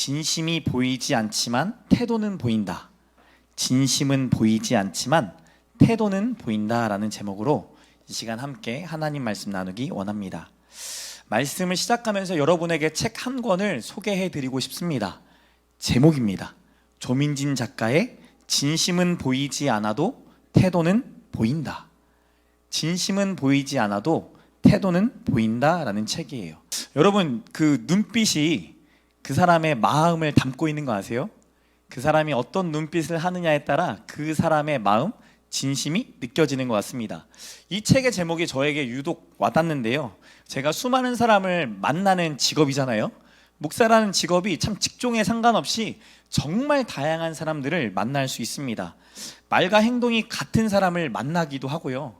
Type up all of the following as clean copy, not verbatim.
진심이 보이지 않지만 태도는 보인다. 진심은 보이지 않지만 태도는 보인다라는 제목으로 이 시간 함께 하나님 말씀 나누기 원합니다. 말씀을 시작하면서 여러분에게 책 한 권을 소개해 드리고 싶습니다. 제목입니다. 조민진 작가의 진심은 보이지 않아도 태도는 보인다. 진심은 보이지 않아도 태도는 보인다라는 책이에요. 여러분, 그 눈빛이 그 사람의 마음을 담고 있는 거 아세요? 그 사람이 어떤 눈빛을 하느냐에 따라 그 사람의 마음, 진심이 느껴지는 것 같습니다. 이 책의 제목이 저에게 유독 와닿는데요. 제가 수많은 사람을 만나는 직업이잖아요. 목사라는 직업이 참 직종에 상관없이 정말 다양한 사람들을 만날 수 있습니다. 말과 행동이 같은 사람을 만나기도 하고요.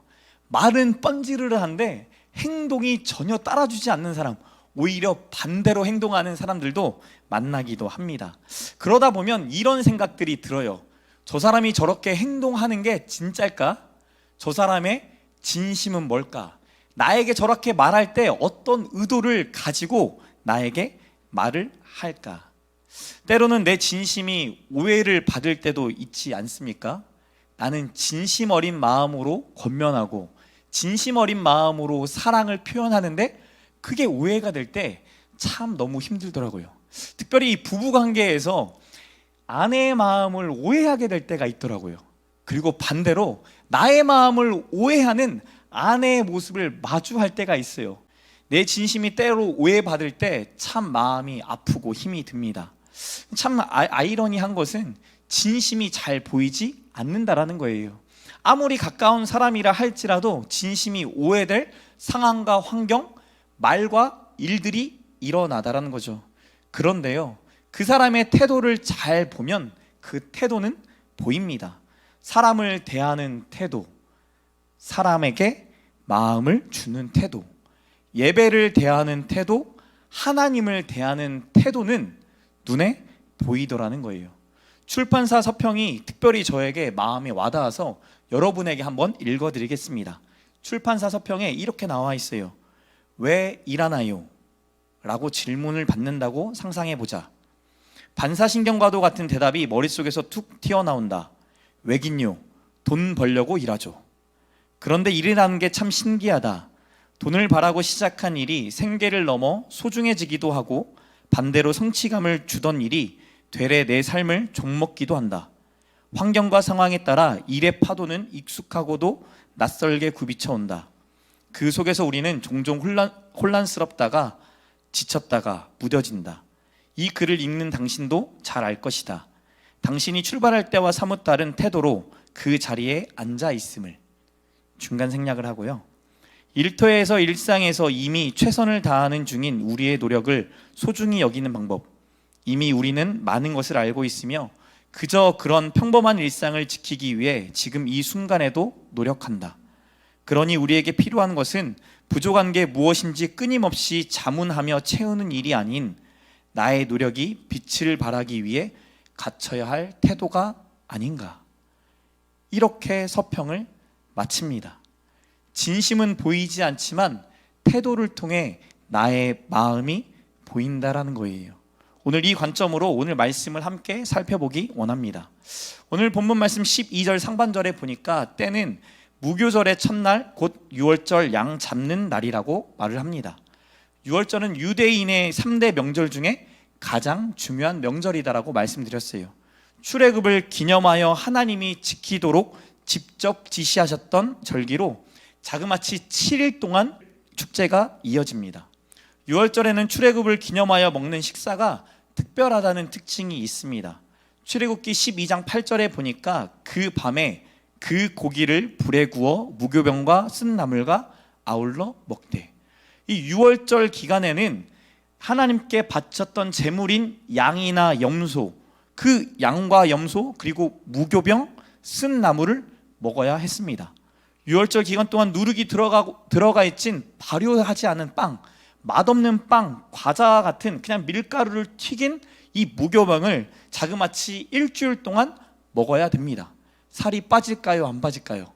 말은 뻔지르르한데 행동이 전혀 따라주지 않는 사람, 오히려 반대로 행동하는 사람들도 만나기도 합니다. 그러다 보면 이런 생각들이 들어요. 저 사람이 저렇게 행동하는 게 진짜일까? 저 사람의 진심은 뭘까? 나에게 저렇게 말할 때 어떤 의도를 가지고 나에게 말을 할까? 때로는 내 진심이 오해를 받을 때도 있지 않습니까? 나는 진심 어린 마음으로 권면하고 진심 어린 마음으로 사랑을 표현하는데 그게 오해가 될 때 참 너무 힘들더라고요. 특별히 이 부부관계에서 아내의 마음을 오해하게 될 때가 있더라고요. 그리고 반대로 나의 마음을 오해하는 아내의 모습을 마주할 때가 있어요. 내 진심이 때로 오해받을 때 참 마음이 아프고 힘이 듭니다. 참 아이러니한 것은 진심이 잘 보이지 않는다라는 거예요. 아무리 가까운 사람이라 할지라도 진심이 오해될 상황과 환경, 말과 일들이 일어나다라는 거죠. 그런데요, 그 사람의 태도를 잘 보면 그 태도는 보입니다. 사람을 대하는 태도, 사람에게 마음을 주는 태도, 예배를 대하는 태도, 하나님을 대하는 태도는 눈에 보이더라는 거예요. 출판사 서평이 특별히 저에게 마음에 와닿아서 여러분에게 한번 읽어드리겠습니다. 출판사 서평에 이렇게 나와 있어요. 왜 일하나요? 라고 질문을 받는다고 상상해보자. 반사신경과도 같은 대답이 머릿속에서 툭 튀어나온다. 왜긴요? 돈 벌려고 일하죠. 그런데 일이라는 게 참 신기하다. 돈을 바라고 시작한 일이 생계를 넘어 소중해지기도 하고 반대로 성취감을 주던 일이 되레 내 삶을 좀먹기도 한다. 환경과 상황에 따라 일의 파도는 익숙하고도 낯설게 굽이쳐 온다. 그 속에서 우리는 종종 혼란스럽다가 지쳤다가 무뎌진다. 이 글을 읽는 당신도 잘 알 것이다. 당신이 출발할 때와 사뭇 다른 태도로 그 자리에 앉아 있음을. 중간 생략을 하고요. 일터에서 일상에서 이미 최선을 다하는 중인 우리의 노력을 소중히 여기는 방법. 이미 우리는 많은 것을 알고 있으며 그저 그런 평범한 일상을 지키기 위해 지금 이 순간에도 노력한다. 그러니 우리에게 필요한 것은 부족한 게 무엇인지 끊임없이 자문하며 채우는 일이 아닌 나의 노력이 빛을 발하기 위해 갖춰야 할 태도가 아닌가. 이렇게 서평을 마칩니다. 진심은 보이지 않지만 태도를 통해 나의 마음이 보인다라는 거예요. 오늘 이 관점으로 오늘 말씀을 함께 살펴보기 원합니다. 오늘 본문 말씀 12절 상반절에 보니까 때는 무교절의 첫날 곧 유월절 양 잡는 날이라고 말을 합니다. 유월절은 유대인의 3대 명절 중에 가장 중요한 명절이다라고 말씀드렸어요. 출애굽을 기념하여 하나님이 지키도록 직접 지시하셨던 절기로 자그마치 7일 동안 축제가 이어집니다. 유월절에는 출애굽을 기념하여 먹는 식사가 특별하다는 특징이 있습니다. 출애굽기 12장 8절에 보니까 그 밤에 그 고기를 불에 구워 무교병과 쓴 나물과 아울러 먹되. 이 유월절 기간에는 하나님께 바쳤던 제물인 양이나 염소, 그 양과 염소 그리고 무교병, 쓴 나물을 먹어야 했습니다. 유월절 기간 동안 누룩이 들어가 있진 발효하지 않은 빵, 맛없는 빵, 과자 같은 그냥 밀가루를 튀긴 이 무교병을 자그마치 일주일 동안 먹어야 됩니다. 살이 빠질까요? 안 빠질까요?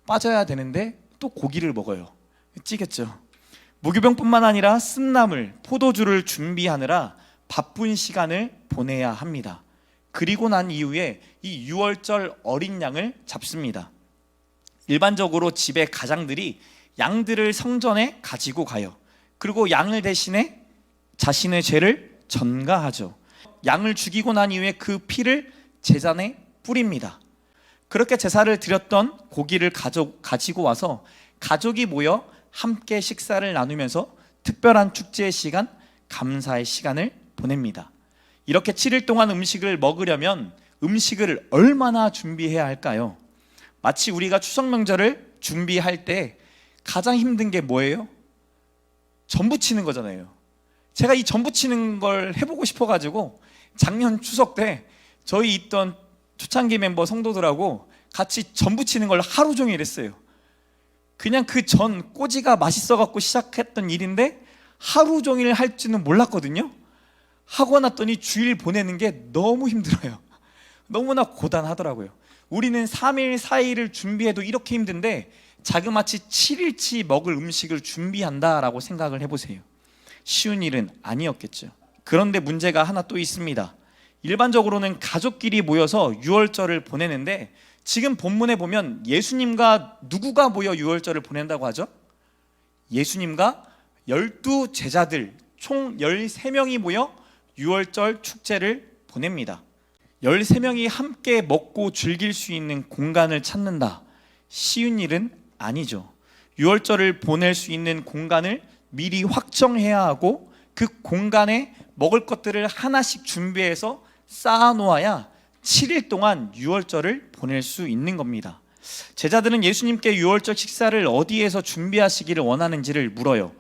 빠져야 되는데 또 고기를 먹어요. 찌겠죠. 무교병뿐만 아니라 쓴나물, 포도주를 준비하느라 바쁜 시간을 보내야 합니다. 그리고 난 이후에 이 유월절 어린 양을 잡습니다. 일반적으로 집의 가장들이 양들을 성전에 가지고 가요. 그리고 양을 대신에 자신의 죄를 전가하죠. 양을 죽이고 난 이후에 그 피를 제단에 뿌립니다. 그렇게 제사를 드렸던 고기를 가지고 와서 가족이 모여 함께 식사를 나누면서 특별한 축제의 시간, 감사의 시간을 보냅니다. 이렇게 7일 동안 음식을 먹으려면 음식을 얼마나 준비해야 할까요? 마치 우리가 추석 명절을 준비할 때 가장 힘든 게 뭐예요? 전 부치는 거잖아요. 제가 이 전 부치는 걸 해보고 싶어가지고 작년 추석 때 저희 있던 초창기 멤버 성도들하고 같이 전 부치는 걸 하루 종일 했어요. 그냥 그 전 꼬지가 맛있어갖고 시작했던 일인데 하루 종일 할지는 몰랐거든요. 하고 났더니 주일 보내는 게 너무 힘들어요. 너무나 고단하더라고요. 우리는 3일, 4일을 준비해도 이렇게 힘든데 자그마치 7일치 먹을 음식을 준비한다라고 생각을 해보세요. 쉬운 일은 아니었겠죠. 그런데 문제가 하나 또 있습니다. 일반적으로는 가족끼리 모여서 유월절을 보내는데 지금 본문에 보면 예수님과 누구가 모여 유월절을 보낸다고 하죠? 예수님과 12 제자들 총 13명이 모여 유월절 축제를 보냅니다. 13명이 함께 먹고 즐길 수 있는 공간을 찾는다. 쉬운 일은 아니죠. 유월절을 보낼 수 있는 공간을 미리 확정해야 하고 그 공간에 먹을 것들을 하나씩 준비해서 쌓아놓아야 7일 동안 유월절을 보낼 수 있는 겁니다. 제자들은 예수님께 유월절 식사를 어디에서 준비하시기를 원하는지를 물어요.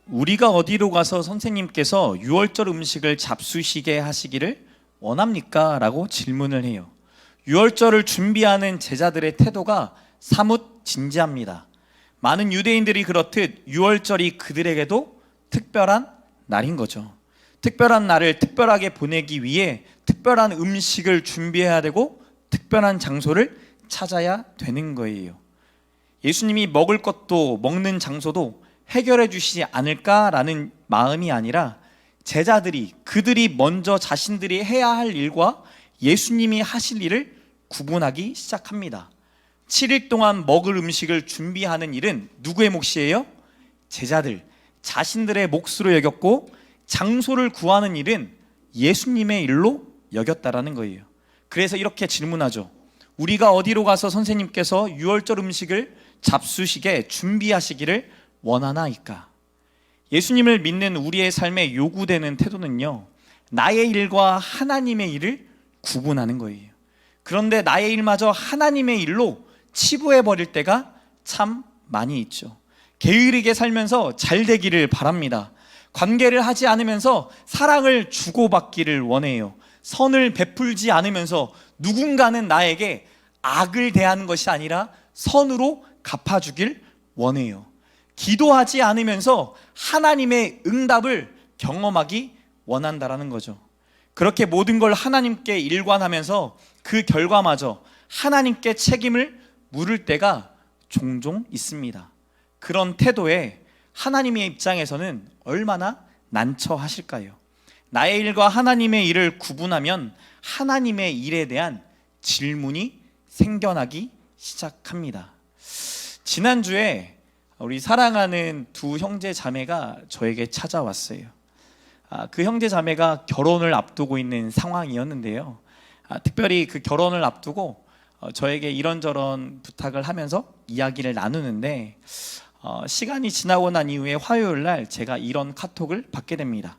우리가 어디로 가서 선생님께서 유월절 음식을 잡수시게 하시기를 원합니까? 라고 질문을 해요. 유월절을 준비하는 제자들의 태도가 사뭇 진지합니다. 많은 유대인들이 그렇듯 유월절이 그들에게도 특별한 날인 거죠. 특별한 날을 특별하게 보내기 위해 특별한 음식을 준비해야 되고 특별한 장소를 찾아야 되는 거예요. 예수님이 먹을 것도 먹는 장소도 해결해 주시지 않을까라는 마음이 아니라 제자들이 그들이 먼저 자신들이 해야 할 일과 예수님이 하실 일을 구분하기 시작합니다. 7일 동안 먹을 음식을 준비하는 일은 누구의 몫이에요? 제자들 자신들의 몫으로 여겼고 장소를 구하는 일은 예수님의 일로 여겼다라는 거예요. 그래서 이렇게 질문하죠. 우리가 어디로 가서 선생님께서 유월절 음식을 잡수시게 준비하시기를 원하나이까? 예수님을 믿는 우리의 삶에 요구되는 태도는요, 나의 일과 하나님의 일을 구분하는 거예요. 그런데 나의 일마저 하나님의 일로 치부해버릴 때가 참 많이 있죠. 게으르게 살면서 잘 되기를 바랍니다. 관계를 하지 않으면서 사랑을 주고받기를 원해요. 선을 베풀지 않으면서 누군가는 나에게 악을 대하는 것이 아니라 선으로 갚아주길 원해요. 기도하지 않으면서 하나님의 응답을 경험하기 원한다라는 거죠. 그렇게 모든 걸 하나님께 일관하면서 그 결과마저 하나님께 책임을 물을 때가 종종 있습니다. 그런 태도에 하나님의 입장에서는 얼마나 난처하실까요? 나의 일과 하나님의 일을 구분하면 하나님의 일에 대한 질문이 생겨나기 시작합니다. 지난주에 우리 사랑하는 두 형제 자매가 저에게 찾아왔어요. 그 형제 자매가 결혼을 앞두고 있는 상황이었는데요. 특별히 그 결혼을 앞두고 저에게 이런저런 부탁을 하면서 이야기를 나누는데 시간이 지나고 난 이후에 화요일 날 제가 이런 카톡을 받게 됩니다.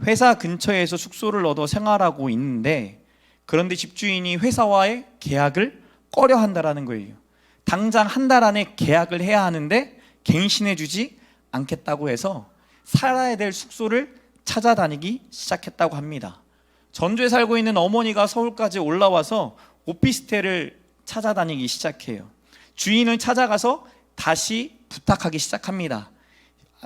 회사 근처에서 숙소를 얻어 생활하고 있는데 그런데 집주인이 회사와의 계약을 꺼려 한다라는 거예요. 당장 한 달 안에 계약을 해야 하는데 갱신해 주지 않겠다고 해서 살아야 될 숙소를 찾아다니기 시작했다고 합니다. 전주에 살고 있는 어머니가 서울까지 올라와서 오피스텔을 찾아다니기 시작해요. 주인을 찾아가서 다시 부탁하기 시작합니다.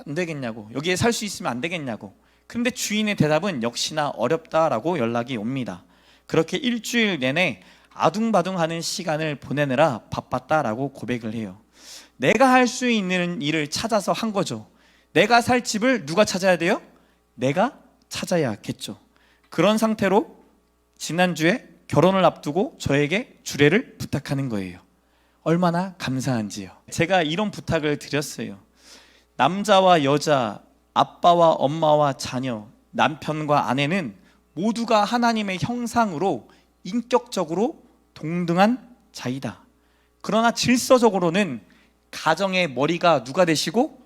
안 되겠냐고, 여기에 살 수 있으면 안 되겠냐고. 그런데 주인의 대답은 역시나 어렵다라고 연락이 옵니다. 그렇게 일주일 내내 아둥바둥하는 시간을 보내느라 바빴다라고 고백을 해요. 내가 할 수 있는 일을 찾아서 한 거죠. 내가 살 집을 누가 찾아야 돼요? 내가 찾아야겠죠. 그런 상태로 지난주에 결혼을 앞두고 저에게 주례를 부탁하는 거예요. 얼마나 감사한지요. 제가 이런 부탁을 드렸어요. 남자와 여자, 아빠와 엄마와 자녀, 남편과 아내는 모두가 하나님의 형상으로 인격적으로 동등한 자이다. 그러나 질서적으로는 가정의 머리가 누가 되시고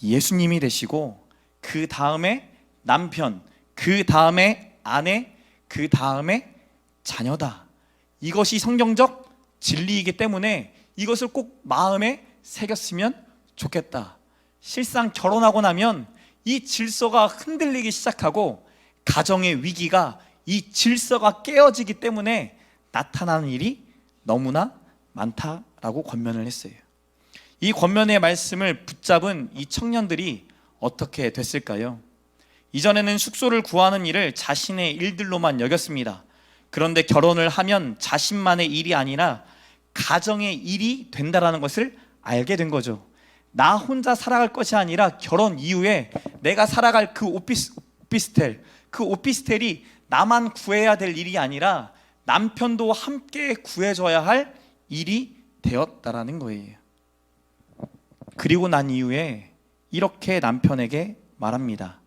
예수님이 되시고, 그 다음에 남편, 그 다음에 아내, 그 다음에 자녀다. 이것이 성경적 진리이기 때문에 이것을 꼭 마음에 새겼으면 좋겠다. 실상 결혼하고 나면 이 질서가 흔들리기 시작하고 가정의 위기가 이 질서가 깨어지기 때문에 나타나는 일이 너무나 많다라고 권면을 했어요. 이 권면의 말씀을 붙잡은 이 청년들이 어떻게 됐을까요? 이전에는 숙소를 구하는 일을 자신의 일들로만 여겼습니다. 그런데 결혼을 하면 자신만의 일이 아니라 가정의 일이 된다는 것을 알게 된 거죠. 나 혼자 살아갈 것이 아니라 결혼 이후에 내가 살아갈 그 오피스텔, 그 오피스텔이 나만 구해야 될 일이 아니라 남편도 함께 구해줘야 할 일이 되었다라는 거예요. 그리고 난 이후에 이렇게 남편에게 말합니다.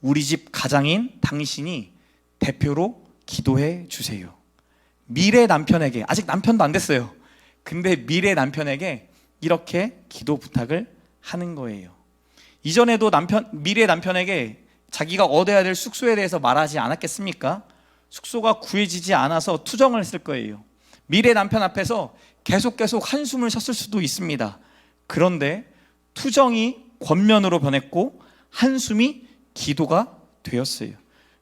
우리 집 가장인 당신이 대표로 기도해 주세요. 미래 남편에게, 아직 남편도 안 됐어요. 근데 미래 남편에게 이렇게 기도 부탁을 하는 거예요. 이전에도 미래 남편에게 자기가 얻어야 될 숙소에 대해서 말하지 않았겠습니까? 숙소가 구해지지 않아서 투정을 했을 거예요. 미래 남편 앞에서 계속 한숨을 쉬었을 수도 있습니다. 그런데 투정이 권면으로 변했고 한숨이 기도가 되었어요.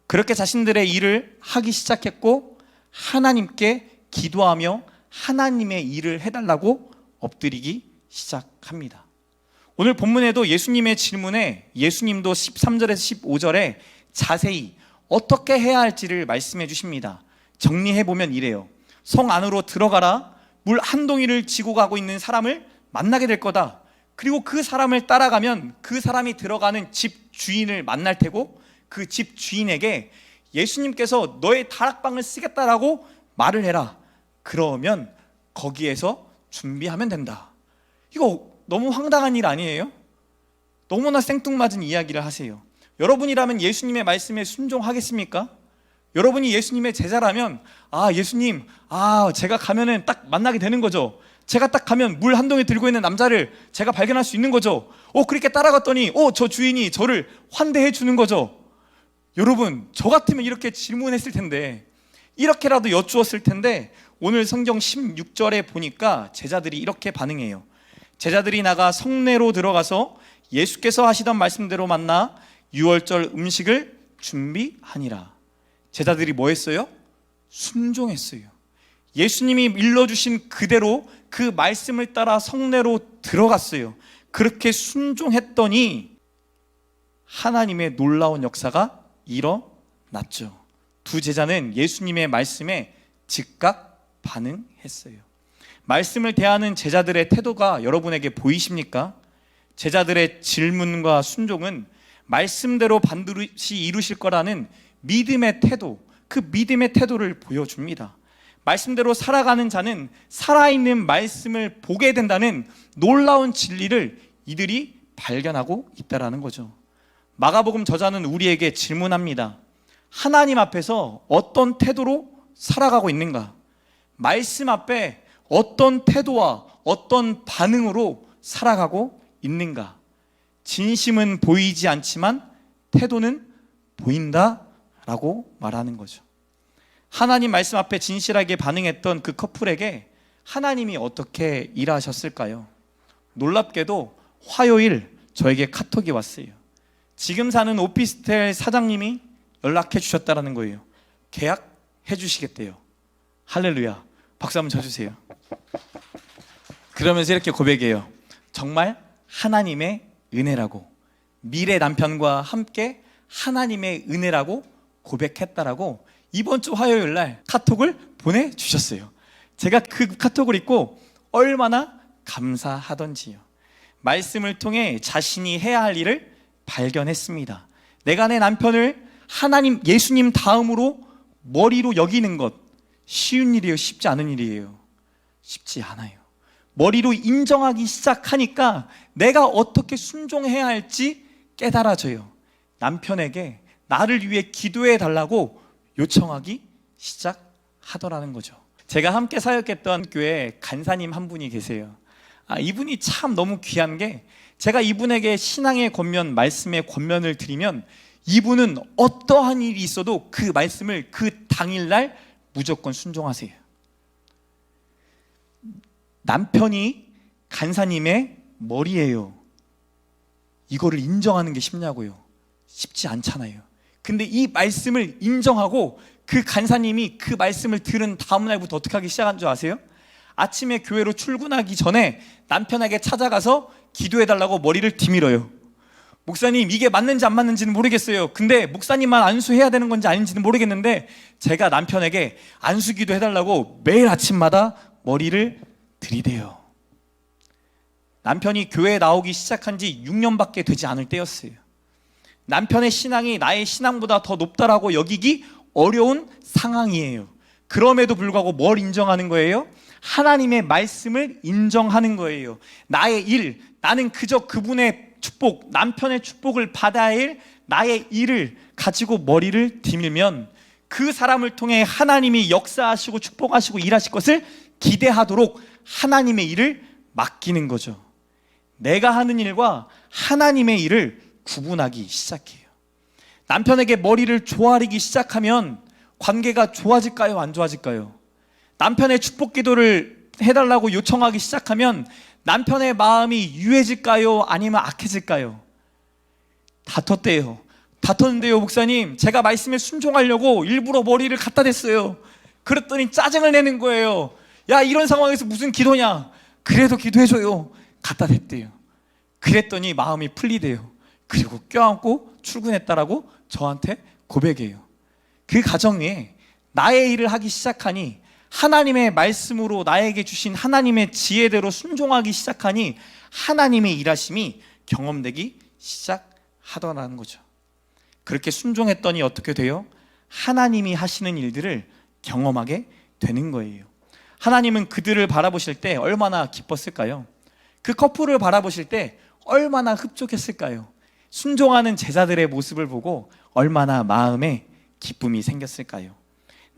그렇게 자신들의 일을 하기 시작했고 하나님께 기도하며 하나님의 일을 해달라고 엎드리기 시작합니다. 오늘 본문에도 예수님의 질문에 예수님도 13절에서 15절에 자세히 어떻게 해야 할지를 말씀해 주십니다. 정리해보면 이래요. 성 안으로 들어가라. 물 한 동이를 지고 가고 있는 사람을 만나게 될 거다. 그리고 그 사람을 따라가면 그 사람이 들어가는 집 주인을 만날 테고, 그 집 주인에게 예수님께서 너의 다락방을 쓰겠다라고 말을 해라. 그러면 거기에서 준비하면 된다. 이거 너무 황당한 일 아니에요? 너무나 생뚱맞은 이야기를 하세요. 여러분이라면 예수님의 말씀에 순종하겠습니까? 여러분이 예수님의 제자라면 예수님, 제가 가면은 딱 만나게 되는 거죠. 제가 딱 가면 물 한 동이 들고 있는 남자를 제가 발견할 수 있는 거죠. 그렇게 따라갔더니 저 주인이 저를 환대해 주는 거죠. 여러분, 저 같으면 이렇게 질문했을 텐데, 이렇게라도 여쭈었을 텐데, 오늘 성경 16절에 보니까 제자들이 이렇게 반응해요. 제자들이 나가 성내로 들어가서 예수께서 하시던 말씀대로 만나 유월절 음식을 준비하니라. 제자들이 뭐 했어요? 순종했어요. 예수님이 일러주신 그대로 그 말씀을 따라 성내로 들어갔어요. 그렇게 순종했더니 하나님의 놀라운 역사가 일어났죠. 두 제자는 예수님의 말씀에 즉각 반응했어요. 말씀을 대하는 제자들의 태도가 여러분에게 보이십니까? 제자들의 질문과 순종은 말씀대로 반드시 이루실 거라는 믿음의 태도, 그 믿음의 태도를 보여줍니다. 말씀대로 살아가는 자는 살아있는 말씀을 보게 된다는 놀라운 진리를 이들이 발견하고 있다는 거죠. 마가복음 저자는 우리에게 질문합니다. 하나님 앞에서 어떤 태도로 살아가고 있는가? 말씀 앞에 어떤 태도와 어떤 반응으로 살아가고 있는가? 진심은 보이지 않지만 태도는 보인다라고 말하는 거죠. 하나님 말씀 앞에 진실하게 반응했던 그 커플에게 하나님이 어떻게 일하셨을까요? 놀랍게도 화요일 저에게 카톡이 왔어요. 지금 사는 오피스텔 사장님이 연락해 주셨다는 거예요. 계약해 주시겠대요. 할렐루야. 박수 한번 쳐주세요. 그러면서 이렇게 고백해요. 정말 하나님의 은혜라고, 미래 남편과 함께 하나님의 은혜라고 고백했다라고 이번 주 화요일 날 카톡을 보내주셨어요. 제가 그 카톡을 읽고 얼마나 감사하던지요. 말씀을 통해 자신이 해야 할 일을 발견했습니다. 내가 내 남편을 하나님, 예수님 다음으로 머리로 여기는 것, 쉬운 일이에요? 쉽지 않은 일이에요? 쉽지 않아요. 머리로 인정하기 시작하니까 내가 어떻게 순종해야 할지 깨달아져요. 남편에게 나를 위해 기도해 달라고 요청하기 시작하더라는 거죠. 제가 함께 사역했던 교회에 간사님 한 분이 계세요. 이분이 참 너무 귀한 게, 제가 이분에게 신앙의 권면, 말씀의 권면을 드리면 이분은 어떠한 일이 있어도 그 말씀을 그 당일날 무조건 순종하세요. 남편이 간사님의 머리예요. 이거를 인정하는 게 쉽냐고요? 쉽지 않잖아요. 근데 이 말씀을 인정하고 그 간사님이 그 말씀을 들은 다음 날부터 어떻게 하기 시작한 줄 아세요? 아침에 교회로 출근하기 전에 남편에게 찾아가서 기도해달라고 머리를 디밀어요. 목사님, 이게 맞는지 안 맞는지는 모르겠어요. 근데 목사님만 안수해야 되는 건지 아닌지는 모르겠는데 제가 남편에게 안수기도 해달라고 매일 아침마다 머리를 들이대요. 남편이 교회에 나오기 시작한 지 6년밖에 되지 않을 때였어요. 남편의 신앙이 나의 신앙보다 더 높다라고 여기기 어려운 상황이에요. 그럼에도 불구하고 뭘 인정하는 거예요? 하나님의 말씀을 인정하는 거예요. 나의 일, 나는 그저 그분의 축복, 남편의 축복을 받아야 할 나의 일을 가지고 머리를 디밀면 그 사람을 통해 하나님이 역사하시고 축복하시고 일하실 것을 기대하도록 하나님의 일을 맡기는 거죠. 내가 하는 일과 하나님의 일을 구분하기 시작해요. 남편에게 머리를 조아리기 시작하면 관계가 좋아질까요? 안 좋아질까요? 남편의 축복 기도를 해달라고 요청하기 시작하면 남편의 마음이 유해질까요? 아니면 악해질까요? 다퉜대요. 다퉜는데요, 목사님, 제가 말씀에 순종하려고 일부러 머리를 갖다 댔어요. 그랬더니 짜증을 내는 거예요. 야, 이런 상황에서 무슨 기도냐? 그래도 기도해줘요. 갖다 댔대요. 그랬더니 마음이 풀리대요. 그리고 껴안고 출근했다라고 저한테 고백해요. 그 가정에 나의 일을 하기 시작하니, 하나님의 말씀으로 나에게 주신 하나님의 지혜대로 순종하기 시작하니 하나님의 일하심이 경험되기 시작하더라는 거죠. 그렇게 순종했더니 어떻게 돼요? 하나님이 하시는 일들을 경험하게 되는 거예요. 하나님은 그들을 바라보실 때 얼마나 기뻤을까요? 그 커플을 바라보실 때 얼마나 흡족했을까요? 순종하는 제자들의 모습을 보고 얼마나 마음에 기쁨이 생겼을까요?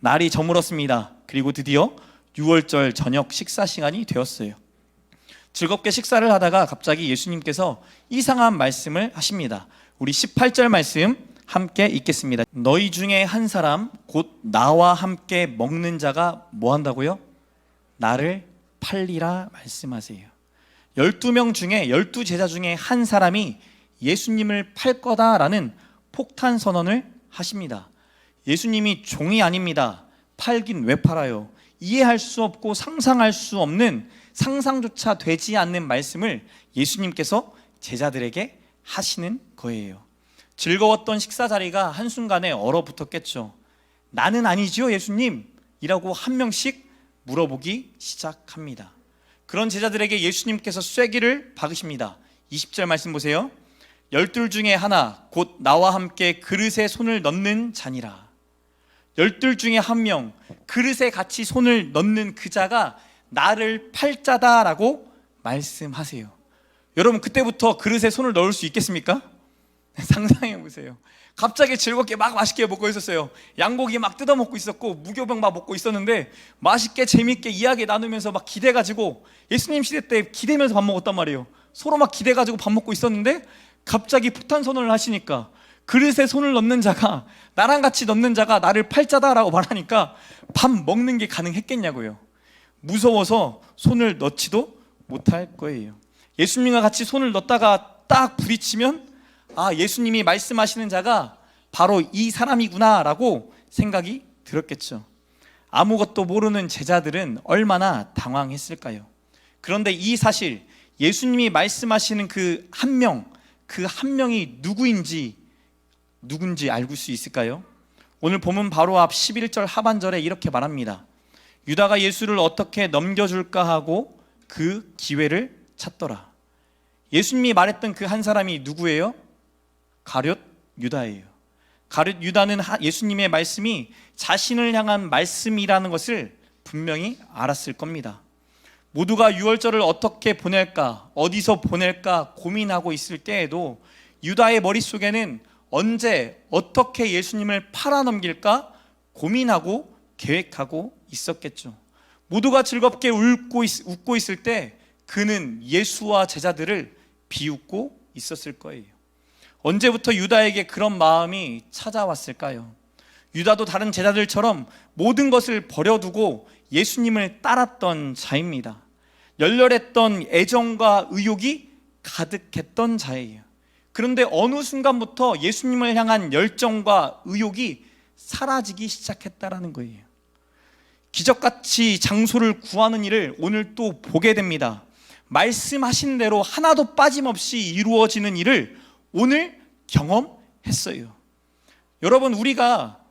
날이 저물었습니다. 그리고 드디어 6월절 저녁 식사 시간이 되었어요. 즐겁게 식사를 하다가 갑자기 예수님께서 이상한 말씀을 하십니다. 우리 18절 말씀 함께 읽겠습니다. 너희 중에 한 사람, 곧 나와 함께 먹는 자가 뭐 한다고요? 나를 팔리라 말씀하세요. 12명 중에 12제자 중에 한 사람이 예수님을 팔 거다라는 폭탄 선언을 하십니다. 예수님이 종이 아닙니다. 팔긴 왜 팔아요? 이해할 수 없고 상상할 수 없는, 상상조차 되지 않는 말씀을 예수님께서 제자들에게 하시는 거예요. 즐거웠던 식사 자리가 한순간에 얼어붙었겠죠. 나는 아니지요, 예수님? 이라고 한 명씩 물어보기 시작합니다. 그런 제자들에게 예수님께서 쐐기를 박으십니다. 20절 말씀 보세요. 12 중에 하나, 곧 나와 함께 그릇에 손을 넣는 자니라. 12 중에 한 명, 그릇에 같이 손을 넣는 그 자가 나를 팔 자다라고 말씀하세요. 여러분, 그때부터 그릇에 손을 넣을 수 있겠습니까? 상상해 보세요. 갑자기 즐겁게 막 맛있게 먹고 있었어요. 양고기 막 뜯어 먹고 있었고 무교병 막 먹고 있었는데 맛있게 재밌게 이야기 나누면서 막 기대가지고, 예수님 시대 때 기대면서 밥 먹었단 말이에요. 서로 막 기대가지고 밥 먹고 있었는데 갑자기 폭탄 선언을 하시니까, 그릇에 손을 넣는 자가, 나랑 같이 넣는 자가 나를 팔 자다라고 말하니까 밥 먹는 게 가능했겠냐고요. 무서워서 손을 넣지도 못할 거예요. 예수님과 같이 손을 넣다가 딱 부딪히면, 예수님이 말씀하시는 자가 바로 이 사람이구나 라고 생각이 들었겠죠. 아무것도 모르는 제자들은 얼마나 당황했을까요? 그런데 이 사실, 예수님이 말씀하시는 그 한 명이 누군지 알 수 있을까요? 오늘 본문 바로 앞 11절 하반절에 이렇게 말합니다. 유다가 예수를 어떻게 넘겨줄까 하고 그 기회를 찾더라. 예수님이 말했던 그 한 사람이 누구예요? 가룟 유다예요. 가룟 유다는 예수님의 말씀이 자신을 향한 말씀이라는 것을 분명히 알았을 겁니다. 모두가 유월절을 어떻게 보낼까, 어디서 보낼까 고민하고 있을 때에도 유다의 머릿속에는 언제 어떻게 예수님을 팔아넘길까 고민하고 계획하고 있었겠죠. 모두가 즐겁게 웃고 있을 때 그는 예수와 제자들을 비웃고 있었을 거예요. 언제부터 유다에게 그런 마음이 찾아왔을까요? 유다도 다른 제자들처럼 모든 것을 버려두고 예수님을 따랐던 자입니다. 열렬했던 애정과 의욕이 가득했던 자예요. 그런데 어느 순간부터 예수님을 향한 열정과 의욕이 사라지기 시작했다라는 거예요. 기적같이 장소를 구하는 일을 오늘 또 보게 됩니다. 말씀하신 대로 하나도 빠짐없이 이루어지는 일을 오늘 경험했어요. 여러분, 우리가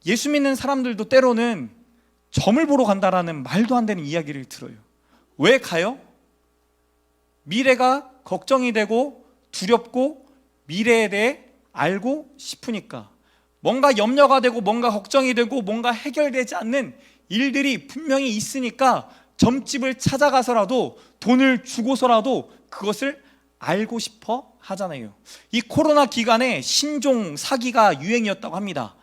예수 믿는 사람들도 때로는 점을 보러 간다라는 말도 안 되는 이야기를 들어요. 왜 가요? 미래가 걱정이 되고 두렵고 미래에 대해 알고 싶으니까. 뭔가 염려가 되고 뭔가 걱정이 되고 뭔가 해결되지 않는 일들이 분명히 있으니까 점집을 찾아가서라도 돈을 주고서라도 그것을 알고 싶어 하잖아요. 이 코로나 기간에 신종 사기가 유행이었다고 합니다.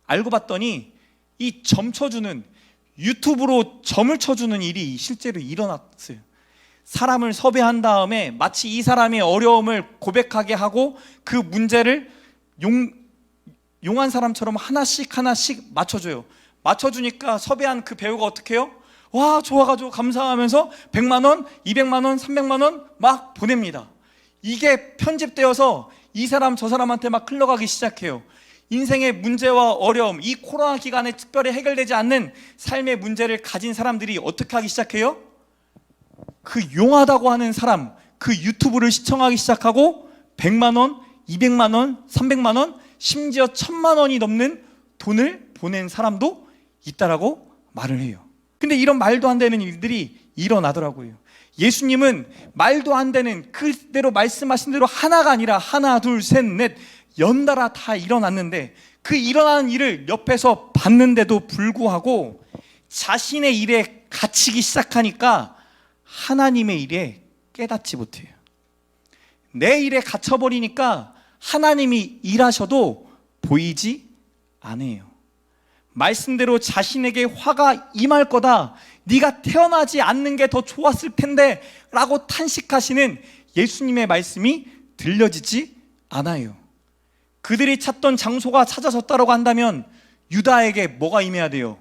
알고 봤더니 이 점 쳐주는, 유튜브로 점을 쳐주는 일이 실제로 일어났어요. 사람을 섭외한 다음에 마치 이 사람의 어려움을 고백하게 하고 그 문제를 용한 사람처럼 하나씩 맞춰줘요. 맞춰주니까 섭외한 그 배우가 어떻게 해요? 와, 좋아가지고 감사하면서 100만 원, 200만 원, 300만 원 막 보냅니다. 이게 편집되어서 이 사람 저 사람한테 막 흘러가기 시작해요. 인생의 문제와 어려움, 이 코로나 기간에 특별히 해결되지 않는 삶의 문제를 가진 사람들이 어떻게 하기 시작해요? 그 용하다고 하는 사람, 그 유튜브를 시청하기 시작하고 100만 원, 200만 원, 300만 원, 심지어 1000만 원이 넘는 돈을 보낸 사람도 있다라고 말을 해요. 근데 이런 말도 안 되는 일들이 일어나더라고요. 예수님은 말도 안 되는, 그대로 말씀하신 대로 하나가 아니라 하나, 둘, 셋, 넷 연달아 다 일어났는데 그 일어나는 일을 옆에서 봤는데도 불구하고 자신의 일에 갇히기 시작하니까 하나님의 일에 깨닫지 못해요. 내 일에 갇혀버리니까 하나님이 일하셔도 보이지 않아요. 말씀대로 자신에게 화가 임할 거다, 네가 태어나지 않는 게 더 좋았을 텐데 라고 탄식하시는 예수님의 말씀이 들려지지 않아요. 그들이 찾던 장소가 찾아졌다고 한다면 유다에게 뭐가 임해야 돼요?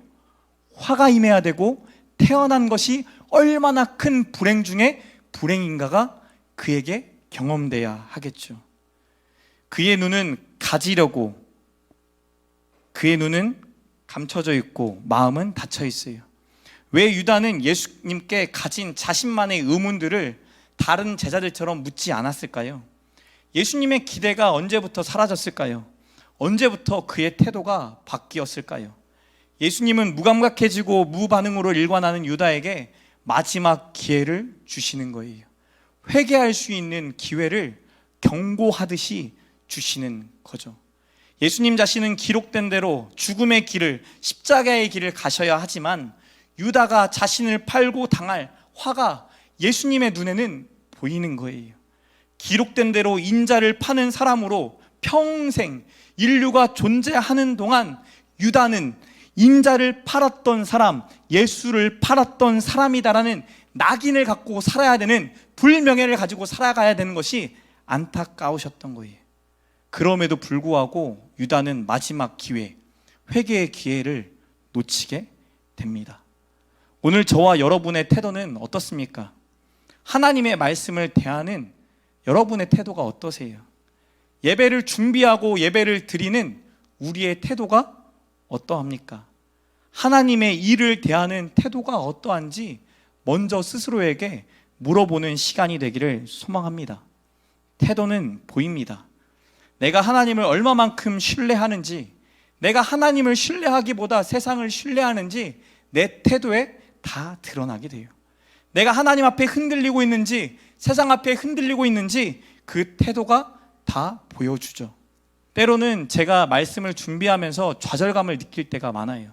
화가 임해야 되고 태어난 것이 얼마나 큰 불행 중에 불행인가가 그에게 경험돼야 하겠죠. 그의 눈은 가지려고, 그의 눈은 감춰져 있고 마음은 닫혀 있어요. 왜 유다는 예수님께 가진 자신만의 의문들을 다른 제자들처럼 묻지 않았을까요? 예수님의 기대가 언제부터 사라졌을까요? 언제부터 그의 태도가 바뀌었을까요? 예수님은 무감각해지고 무반응으로 일관하는 유다에게 마지막 기회를 주시는 거예요. 회개할 수 있는 기회를 경고하듯이 주시는 거죠. 예수님 자신은 기록된 대로 죽음의 길을, 십자가의 길을 가셔야 하지만 유다가 자신을 팔고 당할 화가 예수님의 눈에는 보이는 거예요. 기록된 대로 인자를 파는 사람으로 평생 인류가 존재하는 동안 유다는 인자를 팔았던 사람, 예수를 팔았던 사람이다라는 낙인을 갖고 살아야 되는, 불명예를 가지고 살아가야 되는 것이 안타까우셨던 거예요. 그럼에도 불구하고 유다는 마지막 기회, 회개의 기회를 놓치게 됩니다. 오늘 저와 여러분의 태도는 어떻습니까? 하나님의 말씀을 대하는 여러분의 태도가 어떠세요? 예배를 준비하고 예배를 드리는 우리의 태도가 어떠합니까? 하나님의 일을 대하는 태도가 어떠한지 먼저 스스로에게 물어보는 시간이 되기를 소망합니다. 태도는 보입니다. 내가 하나님을 얼마만큼 신뢰하는지, 내가 하나님을 신뢰하기보다 세상을 신뢰하는지 내 태도에 다 드러나게 돼요. 내가 하나님 앞에 흔들리고 있는지 세상 앞에 흔들리고 있는지 그 태도가 다 보여주죠. 때로는 제가 말씀을 준비하면서 좌절감을 느낄 때가 많아요.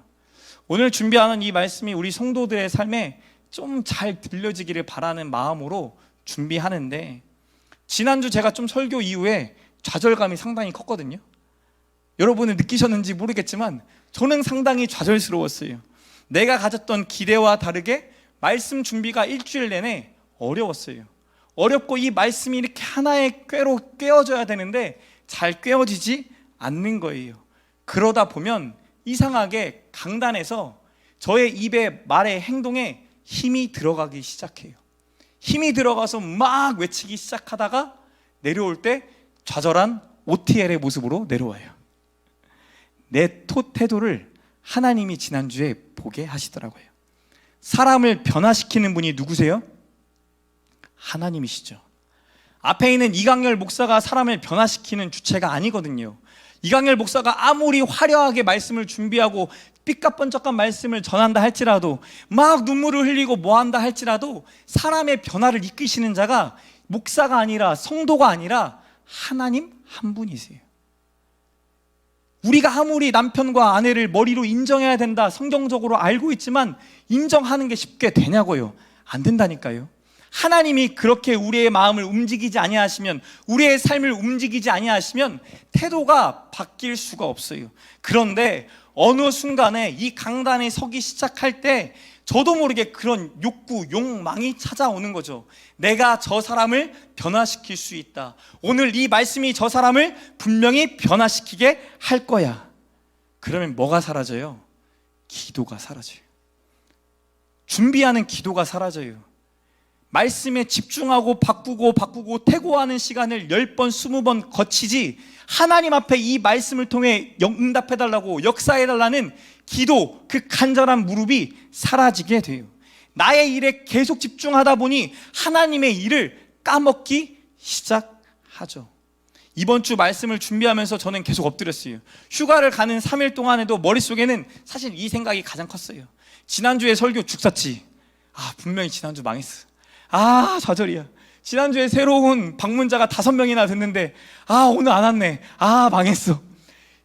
오늘 준비하는 이 말씀이 우리 성도들의 삶에 좀 잘 들려지기를 바라는 마음으로 준비하는데, 지난주 제가 좀 설교 이후에 좌절감이 상당히 컸거든요. 여러분은 느끼셨는지 모르겠지만 저는 상당히 좌절스러웠어요. 내가 가졌던 기대와 다르게 말씀 준비가 일주일 내내 어려웠어요. 어렵고 이 말씀이 이렇게 하나의 꾀로 꿰어져야 되는데 잘 꿰어지지 않는 거예요. 그러다 보면 이상하게 강단에서 저의 입에, 말에, 행동에 힘이 들어가기 시작해요. 힘이 들어가서 막 외치기 시작하다가 내려올 때 좌절한 OTL의 모습으로 내려와요. 내 태도를 하나님이 지난주에 보게 하시더라고요. 사람을 변화시키는 분이 누구세요? 하나님이시죠. 앞에 있는 이강렬 목사가 사람을 변화시키는 주체가 아니거든요. 이강렬 목사가 아무리 화려하게 말씀을 준비하고 삐까뻔쩍한 말씀을 전한다 할지라도, 막 눈물을 흘리고 뭐한다 할지라도 사람의 변화를 이끄시는 자가 목사가 아니라, 성도가 아니라 하나님 한 분이세요. 우리가 아무리 남편과 아내를 머리로 인정해야 된다 성경적으로 알고 있지만 인정하는 게 쉽게 되냐고요? 안 된다니까요. 하나님이 그렇게 우리의 마음을 움직이지 아니하시면, 우리의 삶을 움직이지 아니하시면 태도가 바뀔 수가 없어요. 그런데 어느 순간에 이 강단에 서기 시작할 때 저도 모르게 그런 욕구, 욕망이 찾아오는 거죠. 내가 저 사람을 변화시킬 수 있다. 오늘 이 말씀이 저 사람을 분명히 변화시키게 할 거야. 그러면 뭐가 사라져요? 기도가 사라져요. 준비하는 기도가 사라져요. 말씀에 집중하고 바꾸고 퇴고하는 시간을 10번, 20번 거치지, 하나님 앞에 이 말씀을 통해 응답해달라고, 역사해달라는 기도, 그 간절한 무릎이 사라지게 돼요. 나의 일에 계속 집중하다 보니 하나님의 일을 까먹기 시작하죠. 이번 주 말씀을 준비하면서 저는 계속 엎드렸어요. 휴가를 가는 3일 동안에도 머릿속에는 사실 이 생각이 가장 컸어요. 지난주에 설교 죽었지. 분명히 지난주 망했어. 좌절이야. 지난주에 새로운 방문자가 5명이나 됐는데 오늘 안 왔네. 망했어.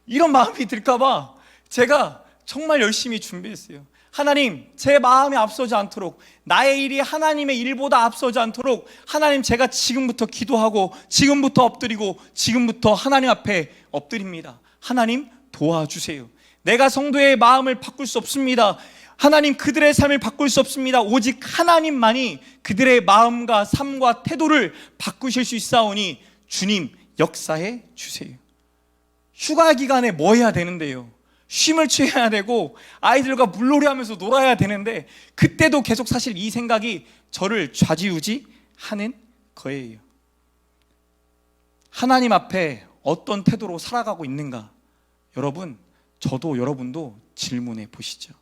이런 마음이 들까봐 제가 정말 열심히 준비했어요. 하나님, 제 마음이 앞서지 않도록, 나의 일이 하나님의 일보다 앞서지 않도록 하나님, 제가 지금부터 기도하고 지금부터 엎드리고 지금부터 하나님 앞에 엎드립니다. 하나님 도와주세요. 내가 성도의 마음을 바꿀 수 없습니다. 하나님, 그들의 삶을 바꿀 수 없습니다. 오직 하나님만이 그들의 마음과 삶과 태도를 바꾸실 수 있사오니 주님 역사해 주세요. 휴가 기간에 뭐 해야 되는데요? 쉼을 취해야 되고 아이들과 물놀이하면서 놀아야 되는데 그때도 계속 사실 이 생각이 저를 좌지우지하는 거예요. 하나님 앞에 어떤 태도로 살아가고 있는가? 여러분, 저도 여러분도 질문해 보시죠.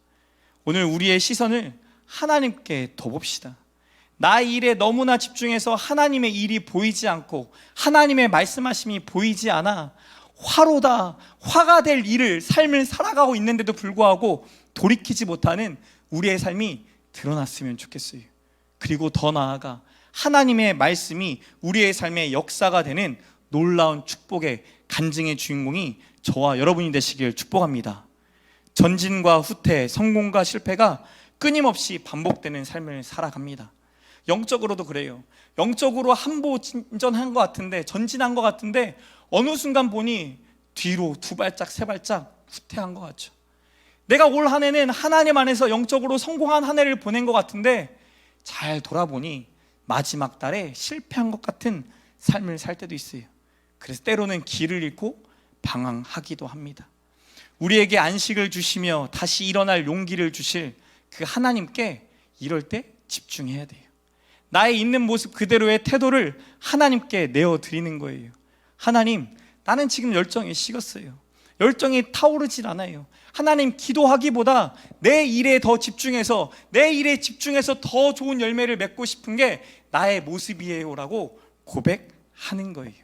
오늘 우리의 시선을 하나님께 더 봅시다. 나의 일에 너무나 집중해서 하나님의 일이 보이지 않고 하나님의 말씀하심이 보이지 않아 화가 될 일을, 삶을 살아가고 있는데도 불구하고 돌이키지 못하는 우리의 삶이 드러났으면 좋겠어요. 그리고 더 나아가 하나님의 말씀이 우리의 삶의 역사가 되는 놀라운 축복의 간증의 주인공이 저와 여러분이 되시길 축복합니다. 전진과 후퇴, 성공과 실패가 끊임없이 반복되는 삶을 살아갑니다. 영적으로도 그래요. 영적으로 한보진전한 것 같은데, 전진한 것 같은데 어느 순간 보니 뒤로 2발짝, 3발짝 후퇴한 것 같죠. 내가 올 한 해는 하나님 안에서 영적으로 성공한 한 해를 보낸 것 같은데 잘 돌아보니 마지막 달에 실패한 것 같은 삶을 살 때도 있어요. 그래서 때로는 길을 잃고 방황하기도 합니다. 우리에게 안식을 주시며 다시 일어날 용기를 주실 그 하나님께 이럴 때 집중해야 돼요. 나의 있는 모습 그대로의 태도를 하나님께 내어드리는 거예요. 하나님, 나는 지금 열정이 식었어요. 열정이 타오르질 않아요. 하나님, 기도하기보다 내 일에 더 집중해서, 내 일에 집중해서 더 좋은 열매를 맺고 싶은 게 나의 모습이에요 라고 고백하는 거예요.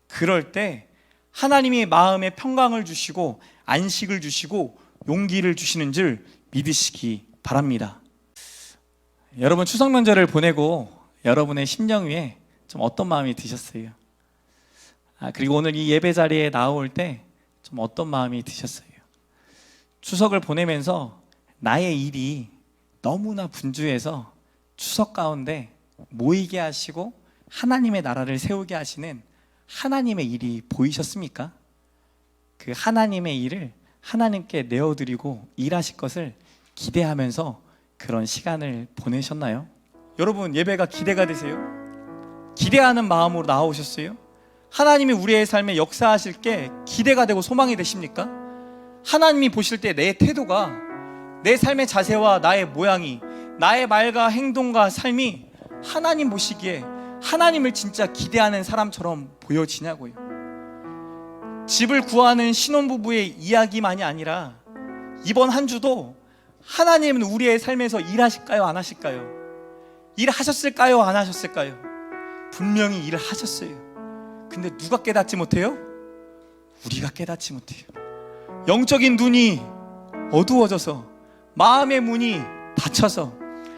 그럴 때 하나님이 마음에 평강을 주시고 안식을 주시고 용기를 주시는 줄 믿으시기 바랍니다. 여러분, 추석 명절을 보내고 여러분의 심령 위에 좀 어떤 마음이 드셨어요? 그리고 오늘 이 예배 자리에 나올 때 좀 어떤 마음이 드셨어요? 추석을 보내면서 나의 일이 너무나 분주해서 추석 가운데 모이게 하시고 하나님의 나라를 세우게 하시는 하나님의 일이 보이셨습니까? 그 하나님의 일을 하나님께 내어드리고 일하실 것을 기대하면서 그런 시간을 보내셨나요? 여러분, 예배가 기대가 되세요? 기대하는 마음으로 나오셨어요? 하나님이 우리의 삶에 역사하실 게 기대가 되고 소망이 되십니까? 하나님이 보실 때 내 태도가, 내 삶의 자세와 나의 모양이, 나의 말과 행동과 삶이 하나님 보시기에 하나님을 진짜 기대하는 사람처럼 보여지냐고요. 집을 구하는 신혼부부의 이야기만이 아니라 이번 한 주도 하나님은 우리의 삶에서 일하실까요? 안 하실까요? 일하셨을까요? 안 하셨을까요? 분명히 일을 하셨어요. 근데 누가 깨닫지 못해요? 우리가 깨닫지 못해요. 영적인 눈이 어두워져서 마음의 문이 닫혀서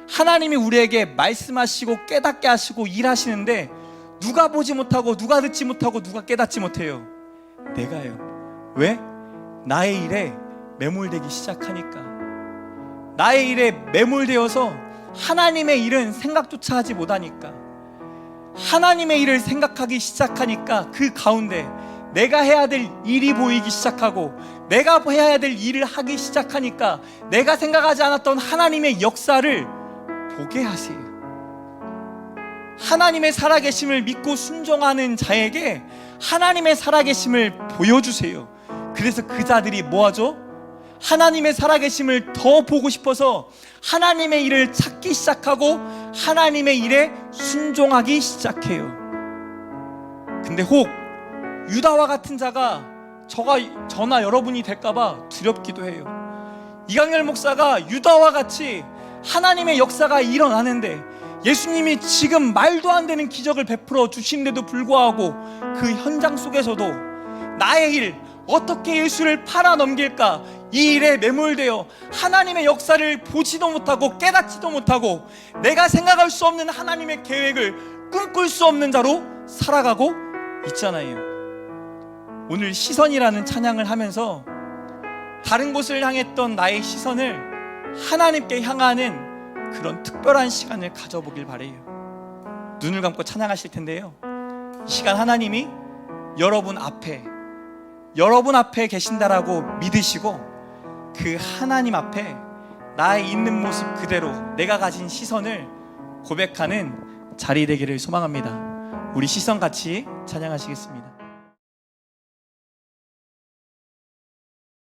하나님이 우리에게 말씀하시고 깨닫게 하시고 일하시는데 누가 보지 못하고 누가 듣지 못하고 누가 깨닫지 못해요? 내가요. 왜? 나의 일에 매몰되기 시작하니까. 나의 일에 매몰되어서 하나님의 일은 생각조차 하지 못하니까. 하나님의 일을 생각하기 시작하니까 그 가운데 내가 해야 될 일이 보이기 시작하고 내가 해야 될 일을 하기 시작하니까 내가 생각하지 않았던 하나님의 역사를 보게 하세요. 하나님의 살아계심을 믿고 순종하는 자에게 하나님의 살아계심을 보여주세요. 그래서 그 자들이 뭐하죠? 하나님의 살아계심을 더 보고 싶어서 하나님의 일을 찾기 시작하고 하나님의 일에 순종하기 시작해요. 근데 혹 유다와 같은 자가 저나 여러분이 될까봐 두렵기도 해요. 이강렬 목사가 유다와 같이 하나님의 역사가 일어나는데 예수님이 지금 말도 안 되는 기적을 베풀어 주시는데도 불구하고 그 현장 속에서도 나의 일, 어떻게 예수를 팔아 넘길까, 이 일에 매몰되어 하나님의 역사를 보지도 못하고 깨닫지도 못하고 내가 생각할 수 없는 하나님의 계획을 꿈꿀 수 없는 자로 살아가고 있잖아요. 오늘 시선이라는 찬양을 하면서 다른 곳을 향했던 나의 시선을 하나님께 향하는 그런 특별한 시간을 가져보길 바래요. 눈을 감고 찬양하실 텐데요, 이 시간 하나님이 여러분 앞에 계신다라고 믿으시고 그 하나님 앞에 나의 있는 모습 그대로 내가 가진 시선을 고백하는 자리 되기를 소망합니다. 우리 시선 같이 찬양하시겠습니다.